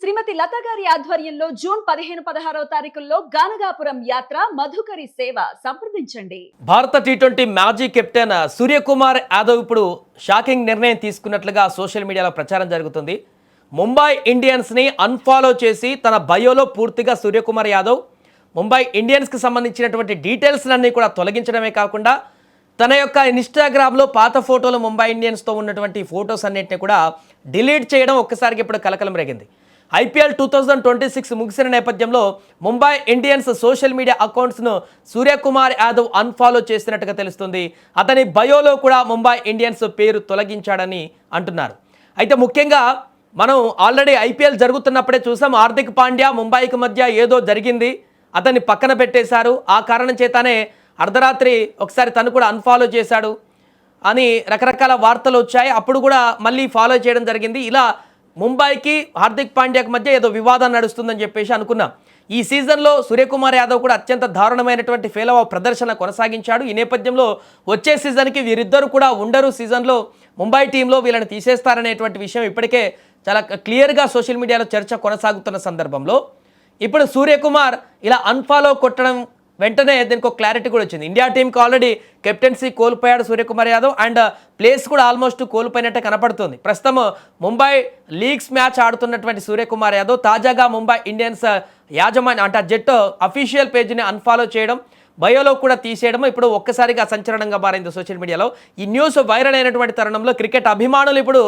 శ్రీమతి లత గారి ఆధ్వర్యంలో జూన్ 15-16 తారీఖుల్లో గానగాపురం యాత్ర మధుకరి సేవ సంప్రదించండి. భారత టీ20 మాజీ కెప్టెన్ సూర్యకుమార్ యాదవ్ ఇప్పుడు షాకింగ్ నిర్ణయం తీసుకున్నట్లుగా సోషల్ మీడియాలో ప్రచారం జరుగుతుంది. ముంబై ఇండియన్స్ని అన్ఫాలో చేసి తన బయోలో పూర్తిగా సూర్యకుమార్ యాదవ్ ముంబై ఇండియన్స్కి సంబంధించినటువంటి డీటెయిల్స్ అన్నీ కూడా తొలగించడమే కాకుండా తన యొక్క ఇన్స్టాగ్రామ్లో పాత ఫోటోలు ముంబై ఇండియన్స్తో ఉన్నటువంటి ఫొటోస్ అన్నింటినీ కూడా డిలీట్ చేయడం ఒక్కసారికి ఇప్పుడు కలకలం రేగింది. IPL 2026 ముగిసిన నేపథ్యంలో ముంబై ఇండియన్స్ సోషల్ మీడియా అకౌంట్స్ను సూర్యకుమార్ యాదవ్ అన్ఫాలో చేసినట్టుగా తెలుస్తుంది. అతని బయోలో కూడా ముంబై ఇండియన్స్ పేరు తొలగించాడని అంటున్నారు. అయితే ముఖ్యంగా మనం ఆల్రెడీ IPL జరుగుతున్నప్పుడే చూసాం, హార్దిక్ పాండ్యా ముంబైకి మధ్య ఏదో జరిగింది, అతన్ని పక్కన పెట్టేశారు, ఆ కారణం చేతనే అర్ధరాత్రి ఒకసారి తను కూడా అన్ఫాలో చేశాడు అని రకరకాల వార్తలు వచ్చాయి. అప్పుడు కూడా మళ్ళీ ఫాలో చేయడం జరిగింది. ఇలా ముంబైకి హార్దిక్ పాండ్యాకి మధ్య ఏదో వివాదం నడుస్తుందని చెప్పేసి అనుకున్నాం. ఈ సీజన్లో సూర్యకుమార్ యాదవ్ కూడా అత్యంత దారుణమైనటువంటి ఫెయిల్ ఆఫ్ ప్రదర్శన కొనసాగించాడు. ఈ నేపథ్యంలో వచ్చే సీజన్కి వీరిద్దరు కూడా ఉండరు, సీజన్లో ముంబై టీంలో వీళ్ళని తీసేస్తారనేటువంటి విషయం ఇప్పటికే చాలా క్లియర్గా సోషల్ మీడియాలో చర్చ కొనసాగుతున్న సందర్భంలో ఇప్పుడు సూర్యకుమార్ ఇలా అన్ఫాలో కొట్టడం వెంటనే దీనికి ఒక క్లారిటీ కూడా వచ్చింది. ఇండియా టీంకి ఆల్రెడీ కెప్టెన్సీ కోల్పోయాడు సూర్యకుమార్ యాదవ్ అండ్ ప్లేస్ కూడా ఆల్మోస్ట్ కోల్పోయినట్టే కనపడుతుంది. ప్రస్తుతం ముంబై లీగ్స్ మ్యాచ్ ఆడుతున్నటువంటి సూర్యకుమార్ యాదవ్ తాజాగా ముంబై ఇండియన్స్ యాజమాన్యం అంటే ఆ జట్టు అఫీషియల్ పేజ్ని అన్ఫాలో చేయడం, బయోలో కూడా తీసేయడం ఇప్పుడు ఒక్కసారిగా సంచలనంగా మారింది సోషల్ మీడియాలో. ఈ న్యూస్ వైరల్ అయినటువంటి తరుణంలో క్రికెట్ అభిమానులు ఇప్పుడు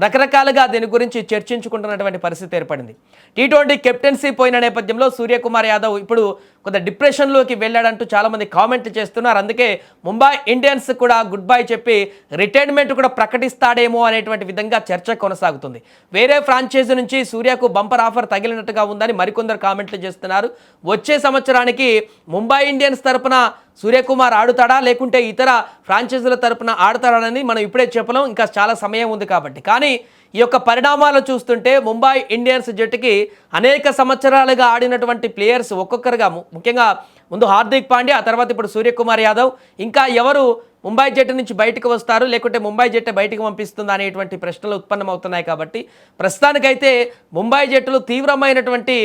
రకరకాలుగా దీని గురించి చర్చించుకుంటున్నటువంటి పరిస్థితి ఏర్పడింది. టీ20 కెప్టెన్సీ పోయిన నేపథ్యంలో సూర్యకుమార్ యాదవ్ ఇప్పుడు కొంత డిప్రెషన్లోకి వెళ్ళాడంటూ చాలామంది కామెంట్లు చేస్తున్నారు. అందుకే ముంబై ఇండియన్స్ కూడా గుడ్ బై చెప్పి రిటైర్మెంట్ కూడా ప్రకటిస్తాడేమో అనేటువంటి విధంగా చర్చ కొనసాగుతుంది. వేరే ఫ్రాంచైజీ నుంచి సూర్యకు బంపర్ ఆఫర్ తగిలినట్టుగా ఉందని మరికొందరు కామెంట్లు చేస్తున్నారు. వచ్చే సంవత్సరానికి ముంబై ఇండియన్స్ తరపున సూర్యకుమార్ ఆడుతాడా లేకుంటే ఇతర ఫ్రాంచైజీల తరపున ఆడతాడని మనం ఇప్పుడే చెప్పలేం, ఇంకా చాలా సమయం ఉంది కాబట్టి. కానీ ఈ యొక్క పరిణామాలు చూస్తుంటే ముంబై ఇండియన్స్ జట్టుకి అనేక సంవత్సరాలుగా ఆడినటువంటి ప్లేయర్స్ ఒక్కొక్కరుగా, ముఖ్యంగా ముందు హార్దిక్ పాండ్యా, ఆ తర్వాత ఇప్పుడు సూర్యకుమార్ యాదవ్, ఇంకా ఎవరు ముంబై జట్టు నుంచి బయటకు వస్తారు లేకుంటే ముంబై జట్టు బయటకు పంపిస్తుందా అనేటువంటి ప్రశ్నలు ఉత్పన్నమవుతున్నాయి. కాబట్టి ప్రస్తుతానికైతే ముంబై జట్టులో తీవ్రమైనటువంటి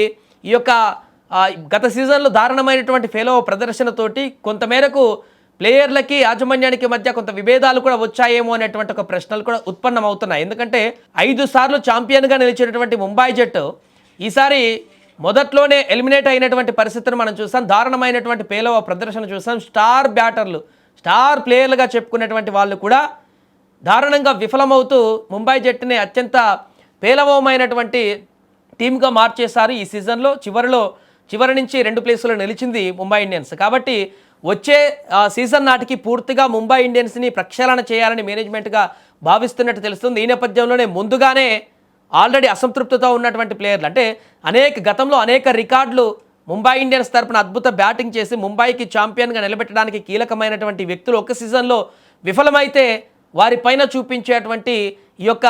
ఈ యొక్క గత సీజన్లో దారుణమైనటువంటి ఫెయిల్ ప్రదర్శనతోటి కొంతమేరకు ప్లేయర్లకి యాజమాన్యానికి మధ్య కొంత విభేదాలు కూడా వచ్చాయేమో అనేటువంటి ఒక ప్రశ్నలు కూడా ఉత్పన్నమవుతున్నాయి. ఎందుకంటే 5 సార్లు ఛాంపియన్గా నిలిచినటువంటి ముంబై జట్టు ఈసారి మొదట్లోనే ఎలిమినేట్ అయినటువంటి పరిస్థితిని మనం చూసాం. దారుణమైనటువంటి ఫెయిల్ ప్రదర్శన చూసాం. స్టార్ బ్యాటర్లు, స్టార్ ప్లేయర్లుగా చెప్పుకునేటువంటి వాళ్ళు కూడా దారుణంగా విఫలమవుతూ ముంబై జట్టుని అత్యంత పేలవమైనటువంటి టీమ్గా మార్చేశారు. ఈ సీజన్లో చివరి నుంచి 2 ప్లేసులు నిలిచింది ముంబై ఇండియన్స్. కాబట్టి వచ్చే సీజన్ నాటికి పూర్తిగా ముంబై ఇండియన్స్ని ప్రక్షాళన చేయాలని మేనేజ్మెంట్గా భావిస్తున్నట్టు తెలుస్తుంది. ఈ నేపథ్యంలోనే ముందుగానే ఆల్రెడీ అసంతృప్తితో ఉన్నటువంటి ప్లేయర్లు, అంటే గతంలో అనేక రికార్డులు ముంబై ఇండియన్స్ తరపున అద్భుత బ్యాటింగ్ చేసి ముంబైకి ఛాంపియన్గా నిలబెట్టడానికి కీలకమైనటువంటి వ్యక్తులు ఒక సీజన్లో విఫలమైతే వారిపైన చూపించేటువంటి ఈ యొక్క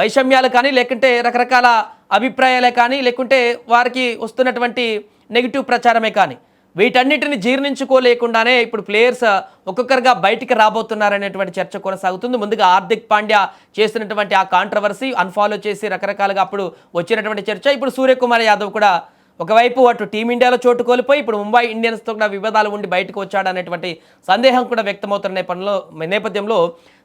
వైషమ్యాలు కానీ, లేకుంటే రకరకాల అభిప్రాయాలే కానీ, లేకుంటే వారికి వస్తున్నటువంటి నెగిటివ్ ప్రచారమే కానీ, వీటన్నిటిని జీర్ణించుకోలేకుండానే ఇప్పుడు ప్లేయర్స్ ఒక్కొక్కరుగా బయటికి రాబోతున్నారనేటువంటి చర్చ కొనసాగుతుంది. ముందుగా హార్దిక్ పాండ్యా చేసినటువంటి ఆ కాంట్రవర్సీ అన్ఫాలో చేసి రకరకాలుగా అప్పుడు వచ్చినటువంటి చర్చ. ఇప్పుడు సూర్యకుమార్ యాదవ్ కూడా ఒకవైపు అటు టీమిండియాలో చోటు కోల్పోయి ఇప్పుడు ముంబై ఇండియన్స్తో కూడా వివాదాలు ఉండి బయటకు వచ్చాడనేటువంటి సందేహం కూడా వ్యక్తమవుతున్న నేపథ్యంలో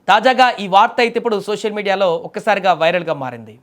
తాజాగా ఈ వార్త అయితే ఇప్పుడు సోషల్ మీడియాలో ఒక్కసారిగా వైరల్గా మారింది.